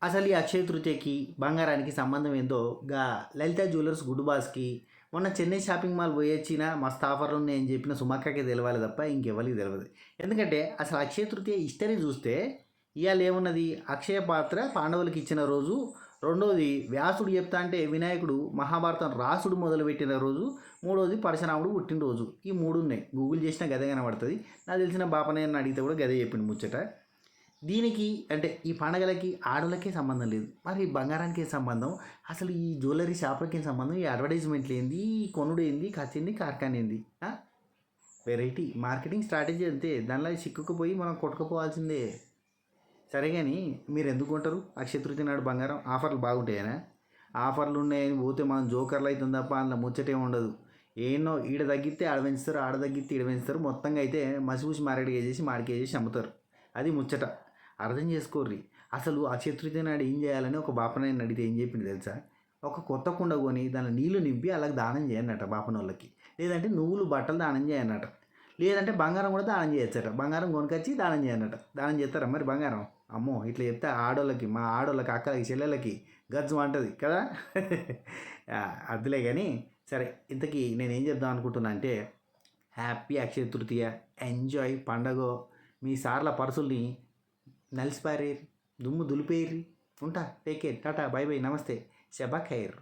అసలు ఈ అక్షయ తృతీయకి బంగారానికి సంబంధం ఏందో గా లలిత జ్యువెలర్స్ గుడ్ బాస్కి మొన్న చెన్నై షాపింగ్ మాల్ పోయొచ్చిన మస్తు ఆఫర్లు ఉన్నాయని చెప్పిన సుమక్కకే తెలవాలి తప్ప ఇంకెవరికి తెలియదు. ఎందుకంటే అసలు అక్షయ తృతీయ హిస్టరీ చూస్తే ఇవాళ ఏమున్నది, అక్షయ పాత్ర పాండవులకి ఇచ్చిన రోజు, రెండోది వ్యాసుడు చెప్తా అంటే వినాయకుడు మహాభారతం రాసుడు మొదలుపెట్టిన రోజు, మూడోది పరశురాముడు పుట్టినరోజు. ఈ మూడు ఉన్నాయి, గూగుల్ చేసినా గదే కనబడుతుంది. నాకు తెలిసిన బాపనయ్యని అడిగితే కూడా గదే చెప్పింది ముచ్చట. దీనికి అంటే ఈ పండగలకి ఆడోళ్ళకే సంబంధం లేదు, మరి బంగారానికి ఏం సంబంధం, అసలు ఈ జ్యువెలరీ షాప్లకి ఏం సంబంధం, ఈ అడ్వర్టైజ్మెంట్లు ఏంది, ఈ కొనుడు ఏంది, కచ్చింది కార్ఖాన ఏంది? వెరైటీ మార్కెటింగ్ స్ట్రాటజీ అంతే, దానిలో చిక్కుకుపోయి మనం కొట్టుకుపోవాల్సిందే. సరే కానీ మీరు ఎందుకు కొంటారు అక్షయ తృతీయ నాడు బంగారం? ఆఫర్లు బాగుంటాయనా? ఆఫర్లు ఉన్నాయని పోతే మనం జోకర్లు అవుతుంది తప్ప అందులో ముచ్చటే ఉండదు. ఏనో ఈడ తగ్గితే ఆడ పెంచుతారు, ఆడ తగ్గితే ఈడ పెంచుతారు, మొత్తంగా అయితే మసిపూసి మారేడుగా చేసి మాడికి వేసేసి అమ్ముతారు. అది ముచ్చట, అర్థం చేసుకోర్రి. అసలు అక్షయ తృతీయ నాడు ఏం చేయాలని ఒక బాపనని అడిగితే ఏం చెప్పింది తెలుసా? ఒక కొత్త కుండ కొని దాని నీళ్లు నింపి అలాగ దానం చేయన్నట బాపనోళ్ళకి, లేదంటే నువ్వులు బట్టలు దానం చేయన్నట, లేదంటే బంగారం కూడా దానం చేయొచ్చట. బంగారం కొనుకొచ్చి దానం చేయన్నట. దానం చేస్తారా మరి బంగారం? అమ్మో ఇట్లా చెప్తే ఆడోళ్ళకి, మా ఆడోళ్ళకి, అక్కలకి, చెల్లెళ్ళకి గజ్జు అంటుంది కదా. అదిలే కానీ సరే, ఇంతకీ నేనేం చెప్దాం అనుకుంటున్నా అంటే, హ్యాపీ అక్షయ తృతీయ, ఎంజాయ్ పండగ. మీ సార్ల పర్సుల్ని నలిసిపారేరి, దుమ్ము దులిపేరి. ఉంటా, take care, Tata, by by, నమస్తే, శబా ఖైర్.